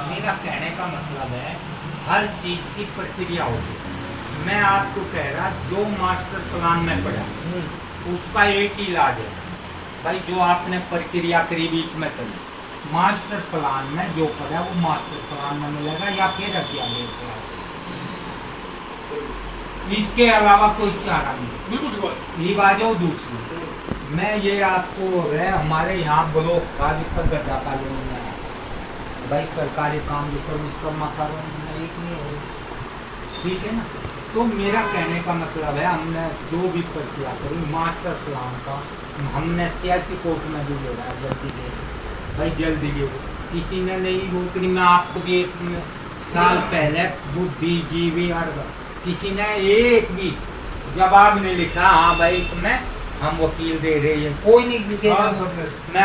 मेरा कहने का मतलब है हर चीज की प्रक्रिया होती है। मैं आपको कह रहा जो मास्टर प्लान में पढ़ा उसका एक ही इलाज है भाई, जो आपने प्रक्रिया करी बीच में करी मास्टर प्लान में जो पढ़ा वो मास्टर प्लान में मिलेगा या फिर अज्ञान से, इसके अलावा कोई चारा नहीं। बिल्कुल ये बात है। दूसरी मैं ये आपको हमारे यहाँ ब्लॉक गाजीपुर गड्ढा कॉलोनी में भाई सरकारी काम जो करो इसका मकान एक नहीं हो, ठीक है ना। तो मेरा कहने का मतलब है हमने जो भी प्रक्रिया करी मास्टर प्लान का हमने सियासी कोर्ट में भी ले रहा है, जल्दी दे भाई जल्दी दे। किसी ने नहीं वो करी। मैं आपको भी एक साल पहले बुद्धिजीवी और किसी ने एक भी जवाब नहीं लिखा हाँ भाई इसमें हम वकील दे रहे हैं, कोई नहीं लिखेगा। मैं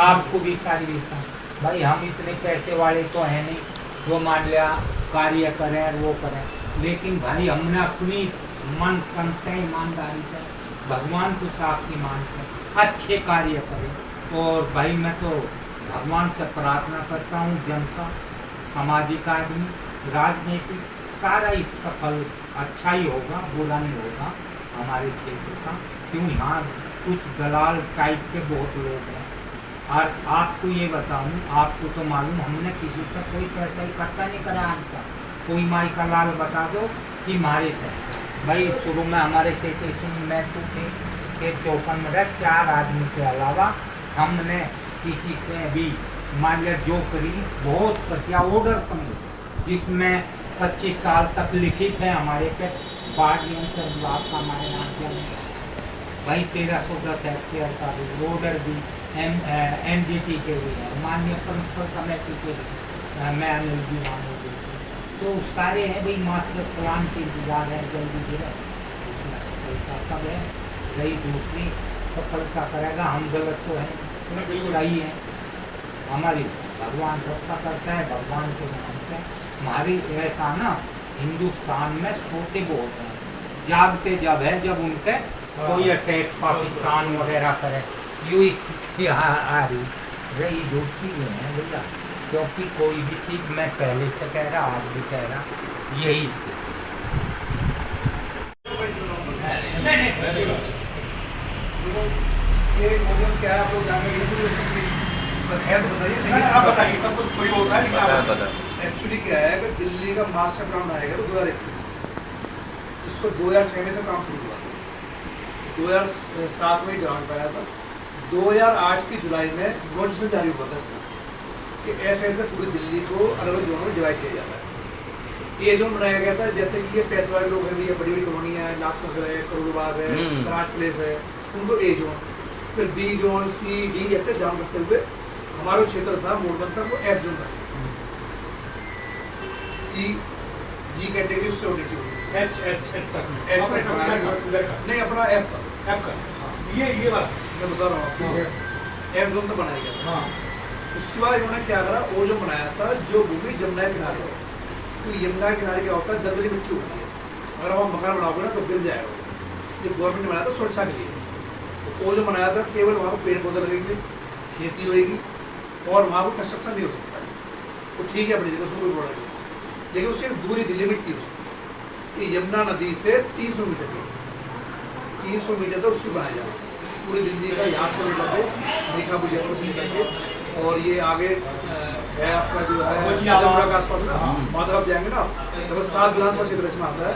आपको भी सारी लिखता भाई हम इतने पैसे वाले तो हैं नहीं जो मान लिया कार्य करें और वो करें, लेकिन भाई हमने अपनी मन तन ईमानदारी से भगवान को साक्षी मान कर अच्छे कार्य करें। और भाई मैं तो भगवान से प्रार्थना करता हूँ जनता, सामाजिक आदमी, राजनीतिक सारा ही सफल अच्छा ही होगा, बुरा नहीं होगा हमारे क्षेत्र का। क्यों यहाँ कुछ दलाल टाइप के बहुत लोग हैं। और आपको ये बताऊं, आपको तो मालूम हमने किसी से कोई पैसा इकट्ठा नहीं करा आज तक। कोई माई का लाल बता दो कि हमारे से भाई शुरू में हमारे के सिंह महतो थे फिर चौपन में 4 आदमी के अलावा हमने किसी से भी मान लिया जो करी बहुत प्रक्रिया ऑर्डर समझ जिसमें 25 साल तक लिखित है हमारे पे बाढ़ नियंत्रण विभाग का हमारे यहाँ जल भाई 1310 हेक्टेयर का भी ऑर्डर भी NGT के भी है, माननीय प्रिंसिपल कमेटी के भी मैं अनिल जी मानूंगी। तो सारे हैं भाई मास्टर प्लान के इंतजार है, जल्दी गिरे उसमें सफलता सब है। रही दूसरी सफलता करेगा, हम गलत तो है सही है, हमारी भगवान रक्षा करता है, भगवान को मानते हैं। हमारी ऐसा ना हिंदुस्तान में सोते बहुत हैं, जागते जब है जब उनके कोई अटैक पाकिस्तान वगैरह करे, यूँ स्थिति आ रही दोस्ती में है भैया। क्योंकि कोई भी चीज़ मैं पहले से कह रहा आज भी कह रहा यही स्थिति। क्या है आप लोग बताइए, सब कुछ कोई होता है। एक्चुअली क्या है कि दिल्ली का मास्टर प्लान आएगा तो 2021, इसको 2006 में से काम शुरू हुआ था, 2007 में ग्राउंड पाया था, 2008 की जुलाई में नोटिफिकेशन जारी हुआ था इसका कि ऐसे ऐसे पूरी दिल्ली को अलग अलग जोनों में डिवाइड किया जाता है। ए जोन बनाया गया था, जैसे कि ये पैसे वाले लोग हैं, ये बड़ी बड़ी कॉलोनियाँ हैं, लाजपत नगर है, करोड़ बाग है, राज प्लेस है, उनको ए जोन, फिर बी जोन, सी डी ऐसे डाउन करते हुए हमारा जो क्षेत्र था मोड़बंद तक वो एफ जोन था। जी कैटेगरी उससे होनी चाहिए, एच तक नहीं अपना एफ का ये वाला मैं बता रहा हूँ आपको, एफ जोन तो बनाया गया था। उसके बाद इन्होंने क्या करा, वो जो बनाया था जो भूमि जमुना किनारे है, तो यमुना किनारे क्या होता है दलदली मिट्टी होती है, अगर आप मकान बनाओगे ना तो गिर जाएगा। ये गवर्नमेंट ने बनाया था सुरक्षा के लिए, तो वो जो बनाया था केवल वहाँ पर पेड़ पौधे लगेंगे, खेती होएगी और वहाँ पर कंस्ट्रक्शन नहीं हो सकता है। तो ठीक है अपनी जगह उसको कोई बोला नहीं, लेकिन उसकी दूरी थी, लिमिट थी उसकी, ये यमुना नदी से 300 मीटर की 300 मीटर तक उसको बनाया जाए पूरी दिल्ली का, यहाँ से लेकर के मीठापुर जयपुर से लेकर के और ये आगे है आपका जो है जमुना के आसपास ना, वहाँ तक आप जाएंगे ना तो बस 7 विधानसभा क्षेत्र इसमें आता है।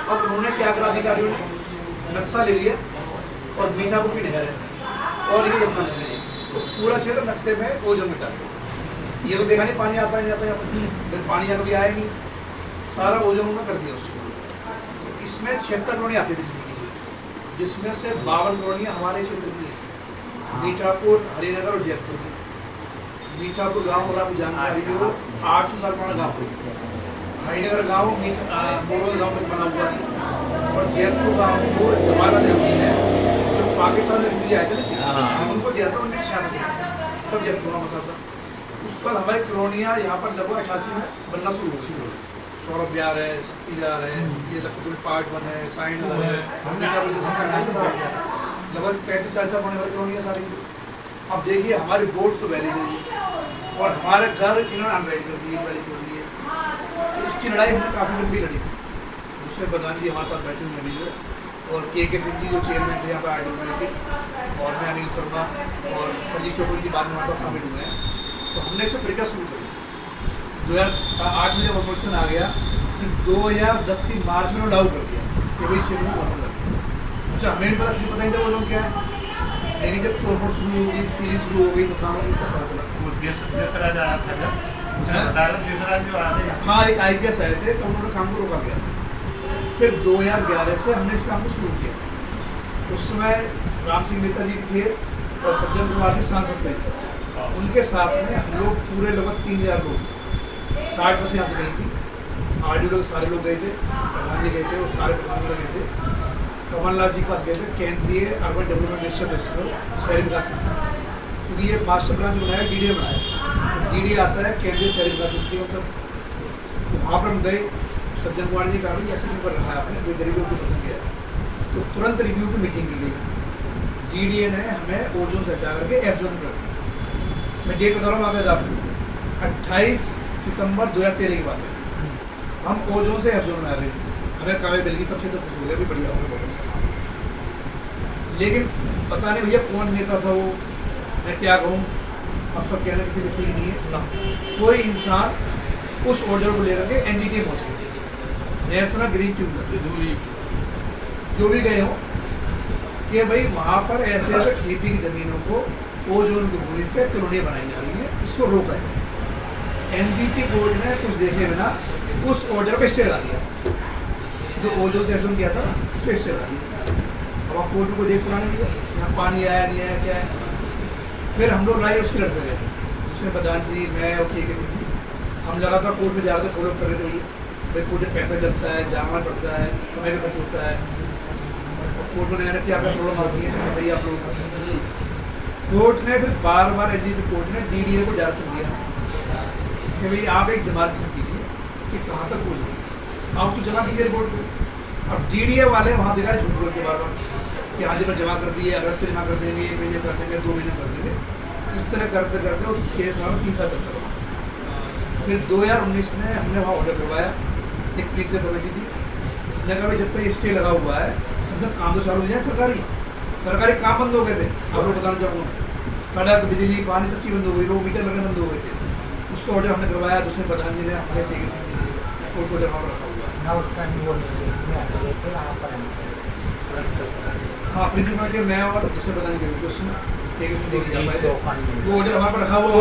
अब उन्होंने क्या करा, अधिकारियों ने नक्शा ले लिया और मीठापुर की नहर है और ये यमुना नदी है, तो पूरा क्षेत्र नक्शे में ओजन में जाते हैं। ये तो देखा नहीं पानी आता है नहीं आता यहाँ पर, फिर पानी यहाँ कभी आया नहीं, सारा ओजन उन्होंने कर दिया उसको। तो इसमें 76 कॉलोनी आती है दिल्ली की, जिसमें से 52 कॉलोनियाँ हमारे क्षेत्र की है, मीठापुर, हरिनगर और जयपुर की। मीठापुर गाँव और आपको जानकारी हो 800 साल पुराना गाँव है, हरिनगर गाँव मोरवल गाँव में से बना हुआ है और जयपुर गाँव को जवाहरलाल नेहरू ने जो पाकिस्तान में रिफ्यूजी आए थे ना उनको दिया था 1966 में, तब जयपुर का मसला था। उसके बाद हमारी कॉलोनियाँ यहाँ पर लगभग 88 में बनना शुरू हो गई। सौरभ विहार है, शक्ति विहार है, ये लखनऊ पार्ट 1 है, साइन नगर है, लगभग 35-40 साल पुरानी कॉलोनी है सारी। अब देखिए हमारी बोर्ड तो वैलिड है और हमारे घर इन्होंने अनवैलिड कर दिए, वैलिड कर दिए। तो इसकी लड़ाई हमने काफ़ी लंबी लड़ी थी। दूसरे प्रधान जी हमारे साथ बैठे हुए हैं अभी, और के सिंह जी जो चेयरमैन थे यहाँ पर आईडब्ल्यू के, और मैं अनिल शर्मा और सरजीत चौधरी जी बाद में हमारे साथ शामिल हुए हैं। तो हमने इसमें प्रक्रिया शुरू करी 2008 में जब अपोजिशन आ गया, फिर 2010 की मार्च में लागू कर दिया कि भाई इस क्षेत्र में ओजोन लग गया। अच्छा हमें भी किसी पता नहीं था ओजोन क्या है, लेकिन जब तोड़फोड़ शुरू हो गई, सीलिंग शुरू हो गई मकानों की, तब पता चला। हाँ एक IPS आए थे तो उन्होंने काम को रोका गया था। फिर 2011 से हमने इस काम को शुरू किया। उस समय राम सिंह नेता जी थे और सज्जन कुमार जी सांसद थे, उनके साथ में हम लोग पूरे लगभग 3000 लोग 60 बस यहाँ से गई थी। RDO लोग सारे लोग गए थे, प्रधान जी गए थे और सारे प्रधान लोग गए थे। कमलनाथ जी के पास गए थे, केंद्रीय अर्बन डेवलपमेंट मिनिस्टर शहरी विकास मंत्री, क्योंकि ये मास्टर प्लान जो बनाया DDA बनाया, DDA आता है केंद्रीय शहरी विकास मंत्री मतलब। तो वहाँ पर हम गए, सज्जन कुमार जी कहा भाई ऐसे नहीं कर रखा है आपने, कोई गरीबों को पसंद किया है। तो तुरंत रिव्यू की मीटिंग की गई, DDA ने हमें ओजोन से हटा करके F जोन कर दिया। मैं डेट बता रहा हूँ आगे आपको, 28 सितंबर 2013 की बात है। हम ओजोन से F जोन में आ गए, हमें कावे बिल की सबसे तो खुश हो गया भी बढ़िया हो गया, बहुत अच्छा। लेकिन पता नहीं भैया कौन नेता था वो, मैं क्या कहूँ, अब सब कहना किसी को ठीक नहीं है। कोई इंसान उस ऑर्डर को लेकर के NGT पहुँच गया, नेशनल ग्रीन ट्रिब्यूनल, जो भी गए हो कि भाई वहाँ पर ऐसे ऐसे खेती की ज़मीनों को ओजोन की भूमि पे कॉलोनियाँ बनाई जा रही है, इसको रोका जाए। NGT बोर्ड ने कुछ देखे बिना उस ऑर्डर पे स्टे लगा दिया, जो ओजोन से एफजोन किया था ना उस पर स्टे लगा दिया। अब आप कोर्ट को देख पुराने भैया यहाँ पानी आया नहीं आया क्या है। फिर हम लोग लड़ाई उसकी लड़ते रहे, उसमें प्रधान जी, मैं और के सिंह जी, हम लगातार कोर्ट में जा रहे थे, फॉलोअप कर रहे थे भैया भाई कोर्ट में पैसा लगता है, जाना पड़ता है, समय भी खर्च होता है, और कोर्ट में नया क्या क्या प्रॉब्लम आती है बताइए आप लोगों को। कोर्ट ने फिर बार बार NGT कोर्ट ने DDA को डायरेक्शन दिया कि भाई आप एक डिमार्केशन कीजिए कि कहाँ तक हो जाए, आप उसको जमा कीजिए रिपोर्ट को। अब DDA वाले वहाँ दिखा रहे झूठ बोल के बार बार कि हाँ जी मैं जमा कर दिए, अगर तो जमा कर देंगे, 1 महीने कर देंगे, 2 महीने कर देंगे, इस तरह करते करते वो केस हमारा 3 साल चलता रहा। फिर 2019 में हमने वहाँ ऑर्डर करवाया, एक पीछे कमेटी थी, हमने कहा भाई जब तक स्टे लगा हुआ है हम सब काम तो चालू हो जाए। सरकारी काम बंद हो गए थे, आप लोग बताना चाहूँगा, सड़क बिजली पानी सब चीज़ बंद हो गई, लोग मीटर लगने बंद हो गए थे। उसको ऑर्डर हमने करवाया, दूसरे प्रधान जी ने हमने के सिंह जी कोर्ट को जमा रखा हुआ है। हाँ प्रिंसिपल के मैं और दूसरे प्रधान जी के उसमें के सिंह जी जमा थे, वो ऑर्डर हमारे पर रखा हुआ है।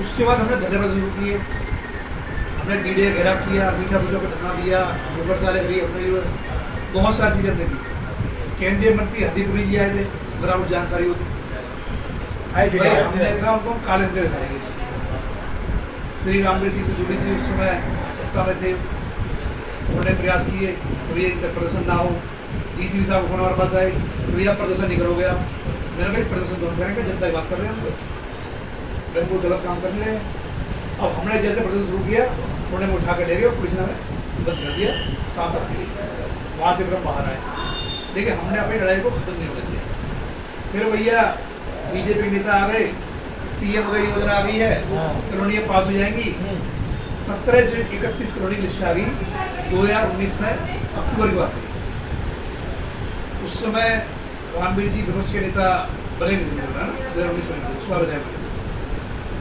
उसके बाद हमने धन्यवाद शुरू किए, हमने DDA घेराव किया, मीठा पूजा को धरना दिया, मुकरताले करी, अपने बहुत सारी चीज़ें हमने की। केंद्रीय मंत्री हदीपुरी जी आए थे, अगर आपको जानकारी हो तो हमने कहा उनको हम काले अंदर दिखाएंगे। श्री रामवीर सिंह जुड़ी जी उस समय सत्ता में थे, उन्होंने प्रयास किए कभी इनका प्रदर्शन ना हो। DCP साहब फोन हमारे पास आए, भैया प्रदर्शन नहीं करोगे आप, मैंने कहा प्रदर्शन तो हम करेंगे, जनता की बात कर रहे हैं हम लोग, बिल्कुल गलत काम कर रहे हैं। अब हमने जैसे प्रदर्शन शुरू किया, उन्होंने उठा कर ले गए, पुलिस ने हमें बंद कर दिया, साफ रख दिया, वहाँ से फिर हम बाहर आए। देखिए हमने अपनी लड़ाई को खत्म नहीं होने दिया। फिर भैया BJP नेता आ गए, PM उदय योजना आ गई है, कॉलोनियाँ पास हो जाएंगी। 17 से 31 कॉलोनी लिस्ट आ गई 2019 में, अक्टूबर की बात है। उस समय रामवीर जी विपक्ष के नेता बने नहीं थे ना 2019 में, उसका विधायक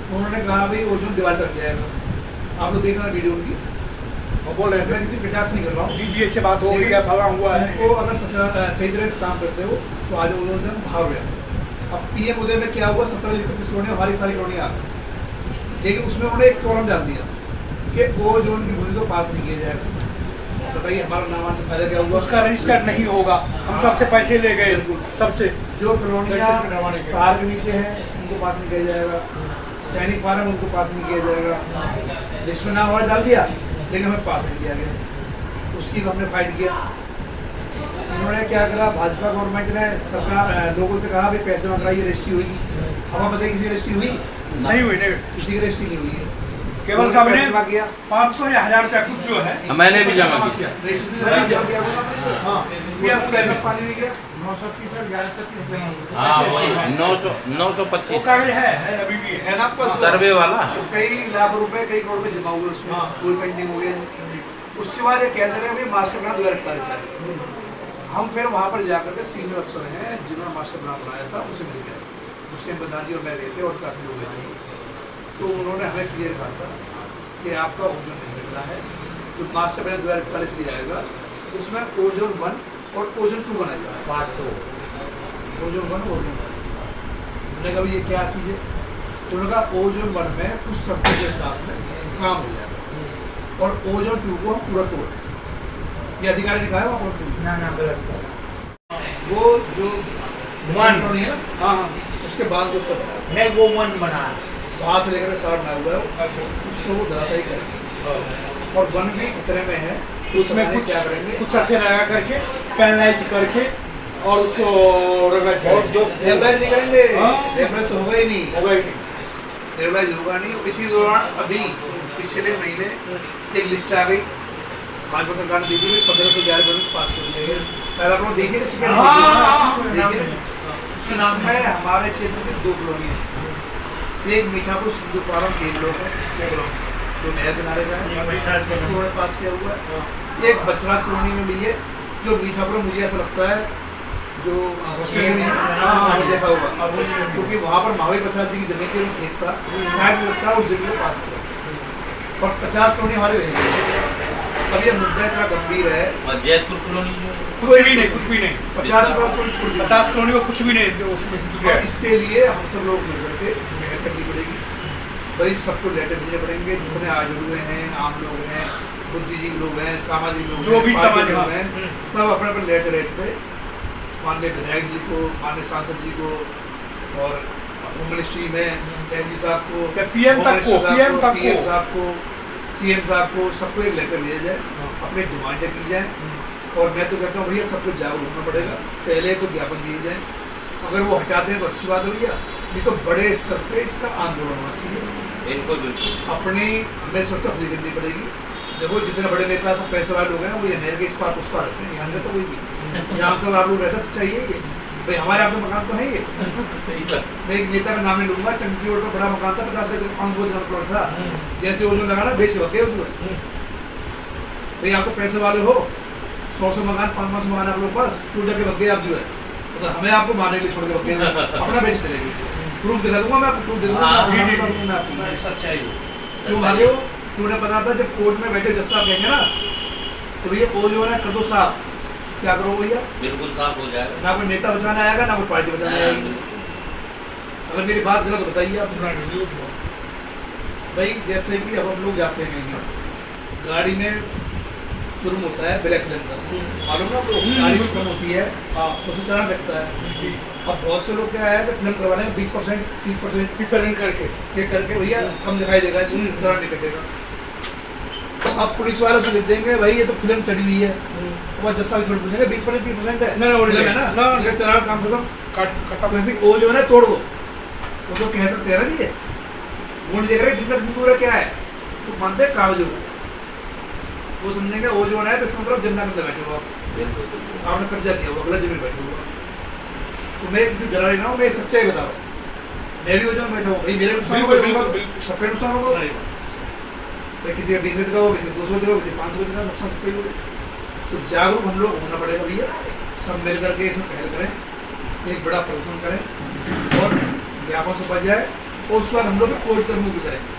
उन्होंने कहा भाई ओजोन दीवार तक जाएगा। आप लोग देख रहे हैं वीडियो उनकी, बोल रहे हैं, मैं किसी प्रयास नहीं कर रहा हूँ, DDA से बात हो गई है, फला हुआ है, वो अगर सही तरह से काम करते हो तो आज ओजोन से हम बाहर हो जाते। अब PM उदय में क्या हुआ, 17 से 31 कॉलोनी हमारी सारी कॉलोनी आ गई, लेकिन उसमें उन्होंने एक कॉलम डाल दिया कि ओजोन की भूमि को पास नहीं किया जाएगा। बताइए हमारा नामांकन फायदा क्या हुआ, उसका रजिस्टर नहीं होगा, हम सबसे पैसे ले गए, सबसे जो कॉलोनियाँ कार के नीचे हैं उनको पास नहीं किया जाएगा, सैनिक फार्म उनको पास नहीं किया जाएगा। लिस्ट में नाम और डाल दिया लेकिन हमें पास नहीं किया गया, उसकी हमने फाइट किया। इन्होंने क्या करा, भाजपा गवर्नमेंट ने सरकार लोगों से कहा भाई पैसे मंगाइए रजिस्ट्री होगी। अब आप बताइए किसी की रजिस्ट्री हुई? नहीं हुई, नहीं किसी की रजिस्ट्री नहीं हुई है। केवल साहब ने जमा किया 500 या 1000 रुपया कुछ जो है मैंने भी जमा किया। रजिस्ट्रेशन जमा किया हाँ वो सब पैसा पानी नहीं गया 930 और 1130 हाँ वही 900 वो 925 कागज है अभी भी है है ना आपके पास सर्वे वाला। तो कई लाख रुपए कई करोड़ रुपए जमा हुए उसमें हाँ। कोई पेंटिंग हो गया। उसके बाद ये कहते रहे भाई मास्टर प्लान 2041 है। हम फिर वहाँ पर जाकर के सीनियर अफसर हैं जिन्होंने मास्टर प्लान बनाया था उसे मिल गए, हुसैन बदार जी और मैं गए थे और काफ़ी लोग गए थे। तो उन्होंने हमें क्लियर कहा था कि आपका ओजोन नहीं मिलता है, जो मास्टर प्लान 2041 में आएगा उसमें ओजोन 1 और ओजोन 2 बनाया जाएगा। पार्ट 2 ओजोन 1 ओजोन 2 मैंने कहा ये क्या चीज़ है, तो उन्होंने कहा ओजोन 1 में कुछ शब्दों के साथ में काम हो जाएगा और ओजोन 2 को हम पूरा तोड़ देंगे। ये अधिकारी ने कहा है वहाँ कौन सी ना ना गलत करा। वो जो वन। नहीं है ना, हाँ हाँ उसके बाद दोस्तों बताया नहीं वो 1 बना है। वहाँ से लेकर 60 ना हुआ है उसको वो धराशायी करेंगे और 1 भी खतरे में है उसमें कुछ क्या करेंगे कुछ सत्य लगा करके पैनलाइज करके और उसको रेगुलाइज और जो रेगुलाइज नहीं करेंगे, हाँ। रेगुलाइज तो होगा ही नहीं, होगा ही नहीं। रेगुलाइज होगा नहीं। इसी दौरान अभी पिछले महीने एक लिस्ट आ गई भाजपा सरकार ने दी थी 15 से 11 करोड़ पास कर दिए गए, शायद आप लोग देखिए ना शिकायत हाँ, देखिए ना। इसमें हमारे क्षेत्र की 2 कॉलोनी है, एक मीठापुर सिंधु फार्म 1 ब्लॉक है जो नहर किनारे का है उसको उन्होंने पास किया हुआ है। एक बचराज कॉलोनी में भी है जो मीठापुर मुझे ऐसा लगता है जो हॉस्पिटल में आपने देखा होगा क्योंकि वहाँ पर महावीर प्रसाद जी की जमीन के खेत था, शायद मुझे लगता है उस जमीन को पास किया और 50 कॉलोनी हमारे रह गई। अब ये मुद्दा इतना गंभीर है और जयपुर कॉलोनी में कुछ भी नहीं, कुछ भी नहीं। 50 कॉलोनी छोड़ दिया। 50 करोड़ को कुछ भी नहीं जो उसमें कुछ और गया। इसके लिए हम सब लोग मिलकर के मेहनत करनी पड़ेगी भाई, सबको लेटर भेजने पड़ेंगे जितने आज हुए हैं, आम लोग हैं, बुद्धिजीवी लोग हैं, सामाजिक लोग जो हैं, भी पार्टी समाज लोग हाँ। हैं, सब अपने अपने लेटर रेट पे माननीय विधायक जी को, माननीय सांसद जी को और होम मिनिस्ट्री में एसडी साहब को, PM तक को, PM तक PM को। साहब को, CM साहब को, सबको एक लेटर भेजा जाए, अपनी डिमांडें की जाए और मैं तो कहता हूँ भैया सबको जागरूक होना पड़ेगा। पहले तो ज्ञापन दिए जाए, अगर वो हटाते हैं तो अच्छी बात है भैया, नहीं तो बड़े स्तर पे इसका आंदोलन होना चाहिए। इनको बिल्कुल अपनी हमें सुरक्षा खुद करनी पड़ेगी। देखो जितने बड़े नेता सब पैसे वाले लोग हैं वो ये नहर के इस पार उस पार रहते हैं, यहाँ में तो कोई भी यहाँ सब आप लोग रहते सच्चाई है ये भाई, हमारे आपके मकान तो है ये। सही बात। मैं एक नेता का नाम नहीं लूंगा, टंकी रोड पर बड़ा मकान था 50 गज 500 गज का प्लॉट था, जैसे ओजोन लगाना बेच के बगे भाई, आप तो पैसे वाले हो, 100 मकान 500 मकान आप लोग पास टूट जाके बगे आप जो है, मतलब हमें आपको मारने के लिए छोड़ के बगे अपना बेच चलेगी। प्रूफ दिखा दूंगा मैं आपको, प्रूफ दे दूंगा मैं आपको। सच्चाई क्यों भागे हो? तूने पता था जब कोर्ट में बैठे जज साहब कहेंगे ना तो भैया वो जो है ना कर दो साफ, क्या करो भैया, बिल्कुल साफ हो जाएगा। ना कोई नेता बचाने आएगा ना कोई पार्टी बचाने आएगी। अगर मेरी बात गलत तो बताइए आप भाई। जैसे कि अब हम लोग जाते हैं कहीं गाड़ी में जुर्म होता है ब्लैक फिल्म का, मालूम ना आपको, गाड़ी में फिल्म होती है उसमें चालान कटता है। अब बहुत से लोग क्या है कि फिल्म करवाने में 20% 30% वितरण करके ये करके भैया कम दिखाई देगा, इसमें चालान नहीं कटेगा। अब पुलिस वाले से लिख देंगे भाई ये तो फिल्म चढ़ी हुई है, तो जज साहब थोड़ी पूछेंगे 20% 30% है ना, ना, फिल्म है ना, ना, अगर चालान काम खत्म। खत्म। वैसे वो जो है ना तोड़ दो, वो तो कह सकते हैं ना जी, वो नहीं देख रहे जितना दूर है क्या है, तो मानते हैं कागज हो, वो समझेंगे वो जो है तो इसका मतलब जन्नत में बैठे हो आप, आपने कब्जा किया हुआ गलत जमीन बैठे हुआ। तो मैं किसी डरा नहीं रहा हूँ, मैं सच्चाई बता रहा हूँ। मैं भी हो जाऊँ बैठा हूँ भाई, मेरे नुकसान होगा, सबके नुकसान होगा भाई, किसी का 20 गज का हो, किसी का 200 का हो, किसी 500 गज का नुकसान सबका ही होगा। तो जागरूक हम लोग होना पड़ेगा भैया, सब मिल करके इसमें पहल करें, एक बड़ा प्रदर्शन करें और ज्ञापन सौंपा जाए और उसके बाद हम लोग कोर्ट कर्मों भी करेंगे।